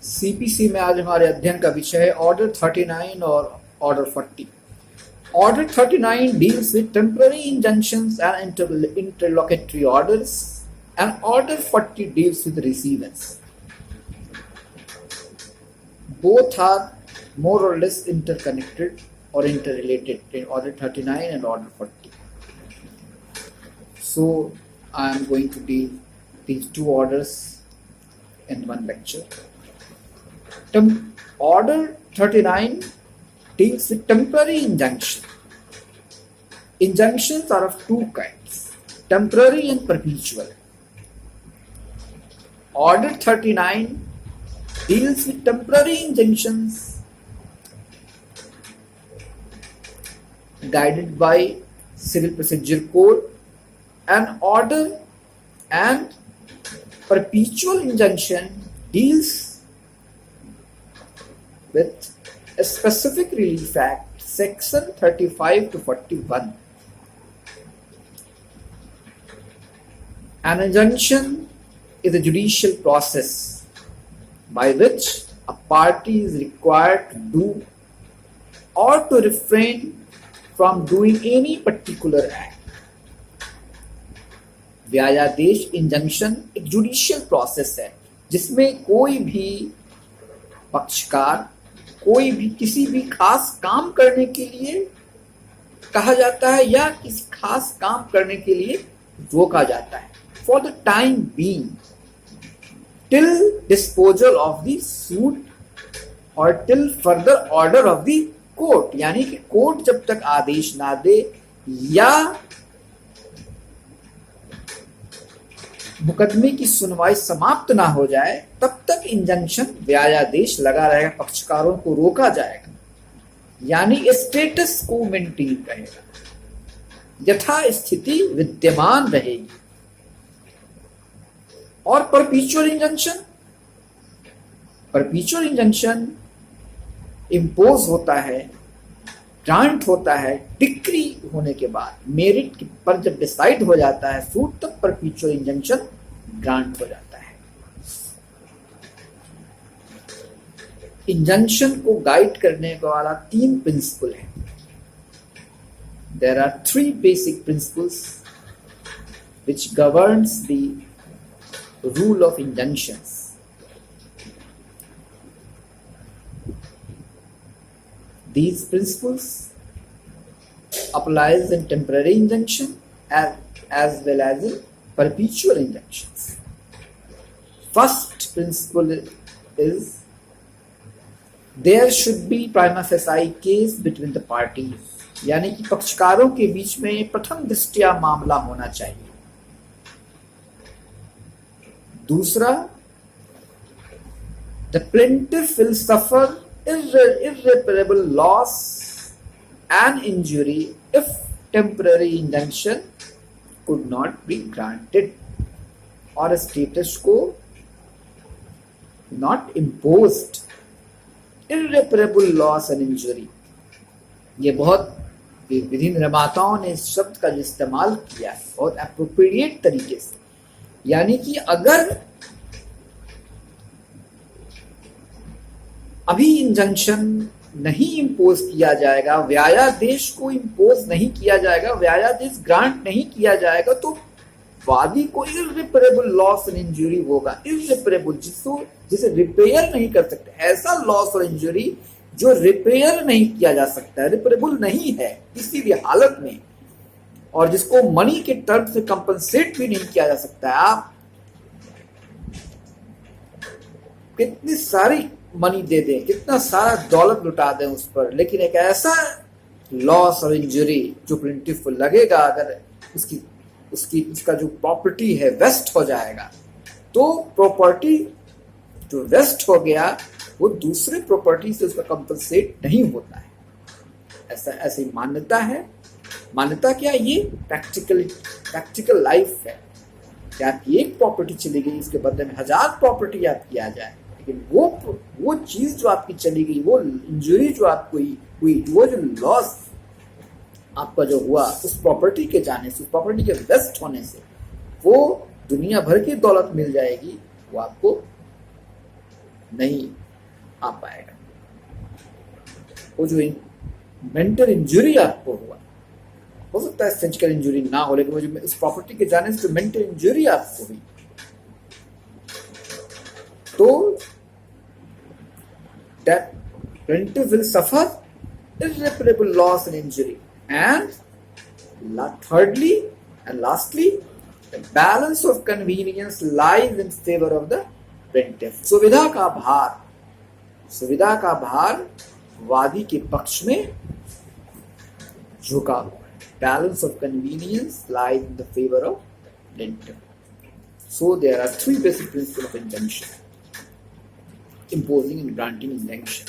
CPC में आज हमारे अध्ययन का विषय है ऑर्डर 39 और order 40। Order 39 deals with temporary injunctions and interlocutory orders, and Order 40 deals with receivers. Both are more or less interconnected or interrelated in Order 39 and Order 40. So, I am going to deal these two orders in one lecture. Order 39 deals with temporary injunction. Injunctions are of two kinds, temporary and perpetual. Order 39 deals with temporary injunctions guided by Civil Procedure Code, and perpetual injunction deals with a specific relief act, section 35 to 41. An injunction is a judicial process by which a party is required to do or to refrain from doing any particular act. व्यायादेश injunction एक judicial process है जिसमें कोई भी पक्षकार कोई भी किसी भी खास काम करने के लिए कहा जाता है या किसी खास काम करने के लिए रोका जाता है for the time being till disposal of the suit और till further order of the court, यानी कि कोर्ट जब तक आदेश ना दे या मुकदमे की सुनवाई समाप्त ना हो जाए तब तक इंजंक्शन व्यायादेश लगा रहेगा, पक्षकारों को रोका जाएगा, यानी स्टेटस को मेंटेन रहेगा, यथा स्थिति विद्यमान रहेगी। और परपीचुअल इंजंक्शन इम्पोज होता है, ग्रांट होता है डिक्री होने के बाद, मेरिट पर जब डिसाइड हो जाता है सूट तब परपीचुअल इंजंक्शन ग्रांट हो जाता है। इंजंक्शन को गाइड करने वाला 3 प्रिंसिपल है। There are 3 basic principles which governs the rule of injunctions. These principles applies in temporary injunction as well as in perpetual injunctions. First principle is there should be prima facie case between the parties, यानी कि पक्षकारों के बीच में प्रथम दृष्टया मामला होना चाहिए। दूसरा, the plaintiff will suffer irreparable loss and injury if temporary injunction could not be granted or a status quo not imposed. Irreparable loss and injury, ये बहुत विधि निर्माताओं ने इस शब्द का जो इस्तेमाल किया है बहुत एप्रोप्रिएट तरीके से, यानी कि अगर अभी इंजंक्शन नहीं इम्पोज किया जाएगा, व्यायादेश को इम्पोज नहीं किया जाएगा, व्यायादेश ग्रांट नहीं किया जाएगा, तो वादी को इररिपेरेबल लॉस एंड इंजरी होगा। इररिपेरेबल जिसे रिपेयर नहीं कर सकते, ऐसा लॉस और इंजरी जो रिपेयर नहीं किया जा सकता है, रिपेरेबल नहीं है किसी भी हालत में, और जिसको मनी के टर्म से कंपनसेट भी नहीं किया जा सकता है। आप कितनी सारी मनी दे दें, कितना सारा दौलत लुटा दें उस पर, लेकिन एक ऐसा लॉस और इंजरी जो प्लेंटिफ को लगेगा अगर उसका जो प्रॉपर्टी है वेस्ट हो जाएगा, तो प्रॉपर्टी जो वेस्ट हो गया वो दूसरे प्रॉपर्टी से उसका कंपनसेट नहीं होता है। ऐसी मान्यता है। मान्यता क्या, ये प्रैक्टिकल लाइफ है कि आपकी एक प्रॉपर्टी चली गई, इसके बदले में 1000 प्रॉपर्टी आपकी आ जाए, लेकिन वो चीज जो आपकी चली गई, वो इंजरी जो आपको हुई, वो जो लॉस आपका जो हुआ उस प्रॉपर्टी के जाने से, उस प्रॉपर्टी के वेस्ट होने से, वो दुनिया भर की दौलत मिल जाएगी, वो आपको नहीं आ पाएगा। वो जो मेंटल इंजरी आपको हुआ, हो सकता है फिजिकल इंजरी ना हो, लेकिन वो जो इस प्रॉपर्टी के जाने से जो मेंटल इंजरी आपको हुई, तो that plaintiff will suffer irreparable loss and injury. And thirdly and lastly, the balance of convenience lies in favor of the plaintiff. सुविधा का भार वादी के पक्ष में झुका हुआ है. Balance of convenience lies in the favor of plaintiff. So there are three basic principles of injunction: imposing and granting injunction.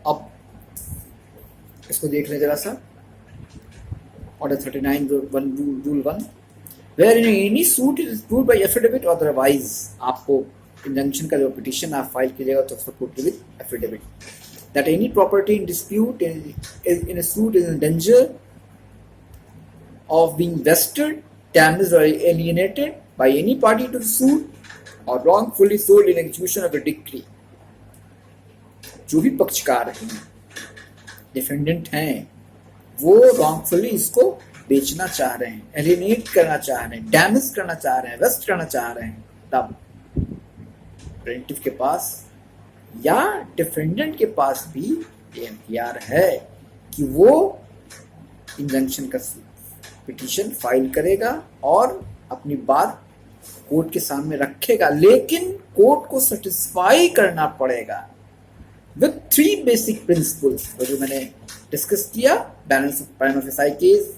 अब इसको देख लें जरा सा. Order 39 Rule 1, wherein any suit is proved by affidavit or otherwise, आपको injunction का जो petition आप फाइल कीजिएगा तो उसको prove with affidavit, that any property in dispute in a suit is in danger of being vested, damaged or alienated by any party to the suit or wrongfully sold in execution of a decree. जो भी पक्षकार हैं, defendant हैं, वो wrongfully इसको बेचना चाह रहे हैं, एलिनेट करना चाह रहे हैं, डैमेज करना चाह रहे हैं, वेस्ट करना चाह रहे हैं, तब प्लेंटिफ के पास या डिफेंडेंट के पास भी ये अख्तियार है कि वो इंजंक्शन का पिटीशन फाइल करेगा और अपनी बात कोर्ट के सामने रखेगा, लेकिन कोर्ट को सेटिस्फाई करना पड़ेगा विद थ्री बेसिक प्रिंसिपल्स जो मैंने डिस्कस किया: balance of prima facie case,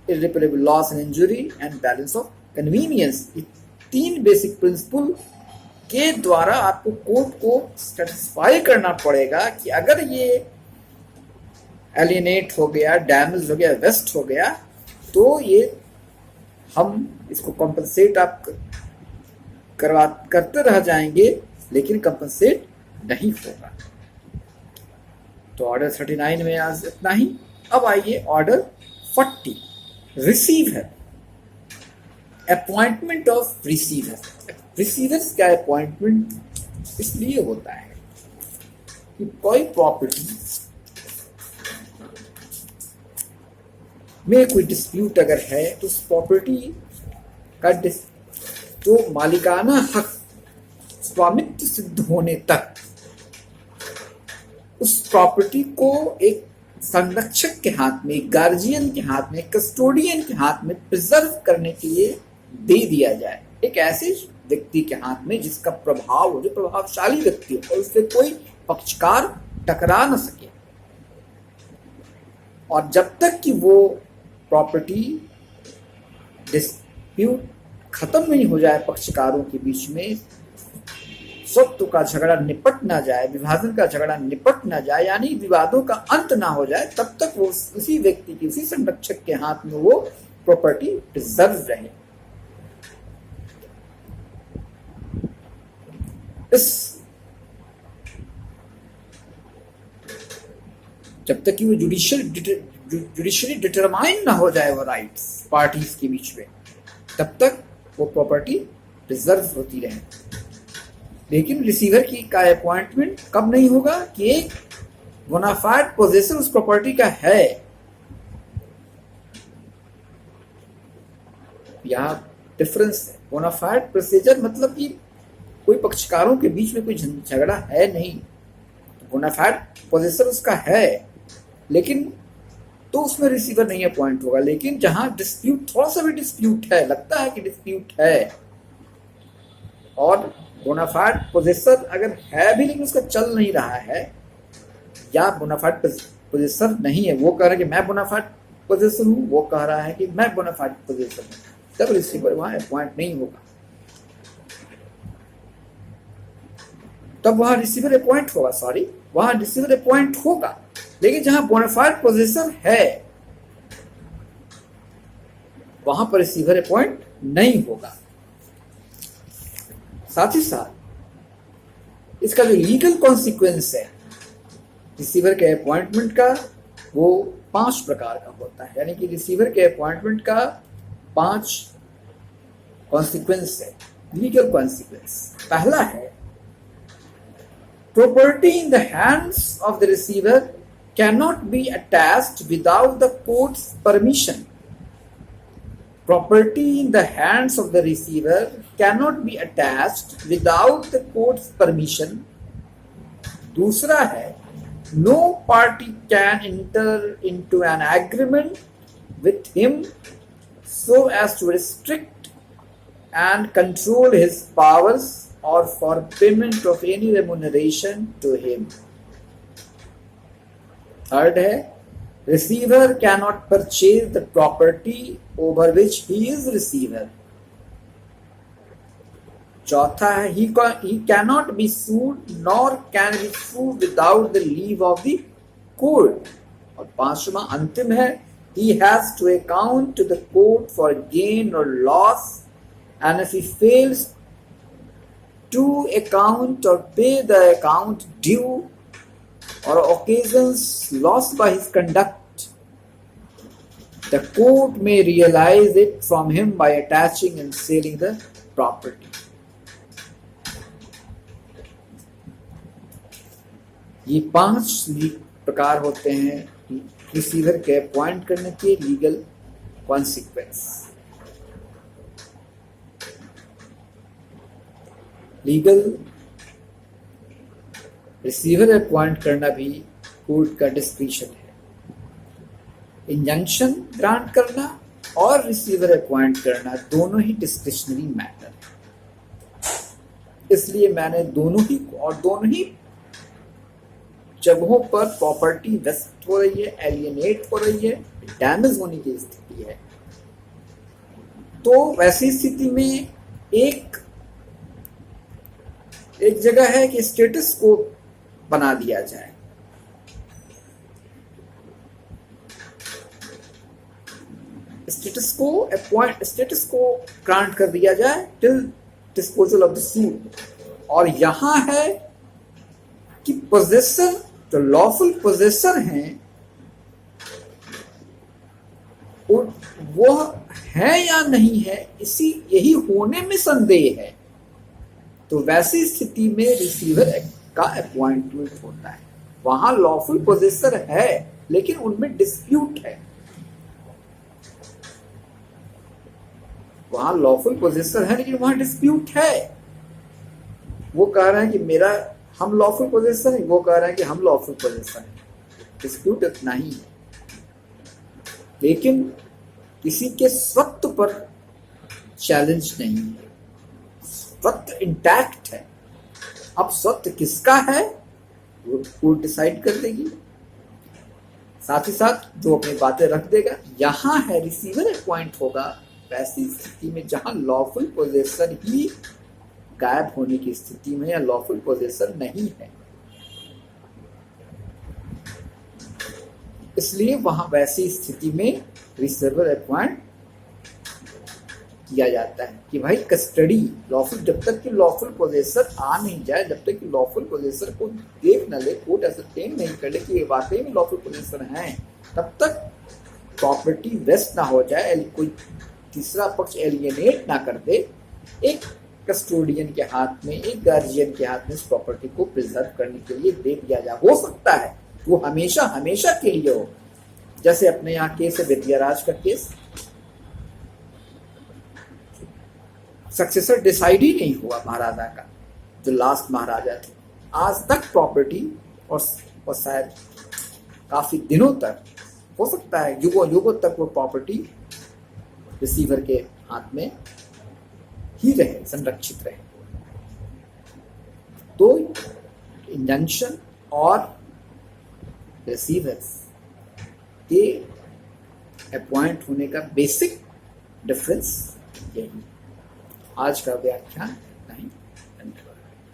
irreparable loss and injury and balance of convenience. ये तीन बेसिक प्रिंसिपल के द्वारा आपको कोर्ट को सेटिस्फाई करना पड़ेगा कि अगर ये एलिनेट हो गया, डैमेज हो गया, वेस्ट हो गया, तो ये हम इसको कंपनसेट आप करते रह जाएंगे, लेकिन कंपनसेट नहीं होगा. तो ऑर्डर 39 में आज इतना ही. अब आइए ऑर्डर 40, रिसीव है, अपॉइंटमेंट ऑफ रिसीवर. रिसीवर्स का अपॉइंटमेंट इसलिए होता है कि कोई प्रॉपर्टी में कोई डिस्प्यूट अगर है तो उस प्रॉपर्टी का तो मालिकाना हक स्वामित्व सिद्ध होने तक उस प्रॉपर्टी को एक संरक्षक के हाथ में, एक गार्जियन के हाथ में, एक कस्टोडियन के हाथ में प्रिजर्व करने के लिए दे दिया जाए, एक ऐसे व्यक्ति के हाथ में जिसका प्रभाव हो, जो प्रभावशाली व्यक्ति हो और उससे कोई पक्षकार टकरा न सके. और जब तक कि वो प्रॉपर्टी डिस्प्यूट खत्म नहीं हो जाए, पक्षकारों के बीच में स्वत्व का झगड़ा निपट ना जाए, विभाजन का झगड़ा निपट ना जाए, यानी विवादों का अंत ना हो जाए, तब तक वो उसी व्यक्ति की, उसी संरक्षक के हाथ में वो प्रॉपर्टी प्रिजर्व रहे. जब तक कि वो जुडिशियली डिटरमाइन ना हो जाए वो राइट्स पार्टीज के बीच में, तब तक वो प्रॉपर्टी प्रिजर्व होती रहे. लेकिन रिसीवर की का अपॉइंटमेंट कब नहीं होगा कि एक बोनाफाइड पोजेसर उस प्रॉपर्टी का है. यहां डिफरेंस है. बोनाफाइड पोजेसर मतलब कि कोई पक्षकारों के बीच में कोई झगड़ा है नहीं, बोनाफाइड पोजेसर उसका है, लेकिन तो उसमें रिसीवर नहीं अपॉइंट होगा. लेकिन जहां डिस्प्यूट, थोड़ा सा भी डिस्प्यूट है, लगता है कि डिस्प्यूट है, और बोनाफाइड पोजेसर अगर है भी लेकिन उसका चल नहीं रहा है, या बोनाफाइड पोजेसर नहीं है, वो कह रहा है कि मैं बोनाफाइड पोजेसर हूं, वो कह रहा है कि मैं बोनाफाइड पोजेसर हूं, तब रिसीवर वहां अपॉइंट नहीं होगा. तब वहां रिसीवर अपॉइंट होगा, वहां रिसीवर अपॉइंट होगा, लेकिन जहां बोनाफाइड पोजेसर है वहां पर रिसीवर अपॉइंट नहीं होगा. साथ ही साथ इसका जो लीगल कॉन्सिक्वेंस है रिसीवर के अपॉइंटमेंट का वो 5 प्रकार का होता है, यानी कि रिसीवर के अपॉइंटमेंट का 5 कॉन्सिक्वेंस है, लीगल कॉन्सिक्वेंस। पहला है, property in the hands of the receiver cannot be attached without the court's permission. Property in the hands of the receiver cannot be attached without the court's permission. दूसरा है, no party can enter into an agreement with him so as to restrict and control his powers or for payment of any remuneration to him. Third है, receiver cannot purchase the property over which he is receiver. चौथा है, he cannot be sued nor can be sued without the leave of the court. और पांचवा अंतिम है, he has to account to the court for gain or loss, and if he fails to account or pay the account due or occasions lost by his conduct, the court may realize it from him by attaching and selling the property. ये 5 प्रकार होते हैं receiver के appoint करने के legal consequence. Legal receiver appoint करना भी court का डिस्क्रिप्शन है। इंजंक्शन ग्रांट करना और रिसीवर अपॉइंट करना दोनों ही डिस्क्रिशनरी मैटर है। इसलिए मैंने दोनों ही जगहों पर प्रॉपर्टी वेस्ट हो रही है, एलियनेट हो रही है, डैमेज होने की स्थिति है, तो वैसी स्थिति में एक जगह है कि स्टेटस को बना दिया जाए। स्टेटस को ग्रांट कर दिया जाए till disposal of the suit. और यहां है कि पोजेसर, जो लॉफुल पोजेसर हैं, वो है या नहीं है, यही होने में संदेह है। तो वैसी स्थिति में रिसीवर का अपॉइंटमेंट होता है। वहां लॉफुल पोजेसर है लेकिन उनमें डिस्प्यूट है। वहां लॉफुल पोजेसर है लेकिन वहां डिस्प्यूट है। वो कह रहे हैं कि हम लॉफुल पोजेसर हैं, वो कह रहे हैं कि हम लॉफुल पोजेसर हैं। डिस्प्यूट इतना ही है, लेकिन किसी के स्वत्व पर चैलेंज नहीं है। स्वत्व इंटैक्ट है। अब स्वत्व किसका है वो कोर्ट डिसाइड कर देगी, साथ ही साथ जो अपनी बातें रख देगा। यहां है रिसीवर अपॉइंट होगा वैसी स्थिति में जहां लॉफुल पोजेसर ही गायब होने की स्थिति में या लॉफुल पोजेसर नहीं है। इसलिए वहां वैसी स्थिति में रिसीवर अपॉइंट किया जाता है कि भाई कस्टडी लॉफुल, जब तक कि लॉफुल पोजेसर आ नहीं जाए, जब तक कि लॉफुल पोजेसर को देख न ले, कोर्ट एसरटेन नहीं कर ले कि ये वाकई में लॉफुल पोजेसर हैं, तब तक प्रॉपर्टी वेस्ट ना हो जाए, कोई तीसरा पक्ष एलियनेट ना कर दे, एक कस्टोडियन के हाथ में, एक गार्जियन के हाथ में इस प्रॉपर्टी को प्रिजर्व करने के लिए दे दिया जाए। हो सकता है वो हमेशा हमेशा के लिए हो, जैसे अपने यहाँ केस है विद्याराज का केस, सक्सेसर डिसाइड ही नहीं हुआ महाराजा का, जो लास्ट महाराजा थे। आज तक प्रॉपर्टी और शायद काफी दिनों तक, हो सकता है युगों तक वो प्रॉपर्टी रिसीवर के हाथ में ही रहे, संरक्षित रहे। तो इंजंक्शन और रिसीवर्स के अपॉइंट होने का बेसिक डिफरेंस यही। आज का व्याख्यान नहीं।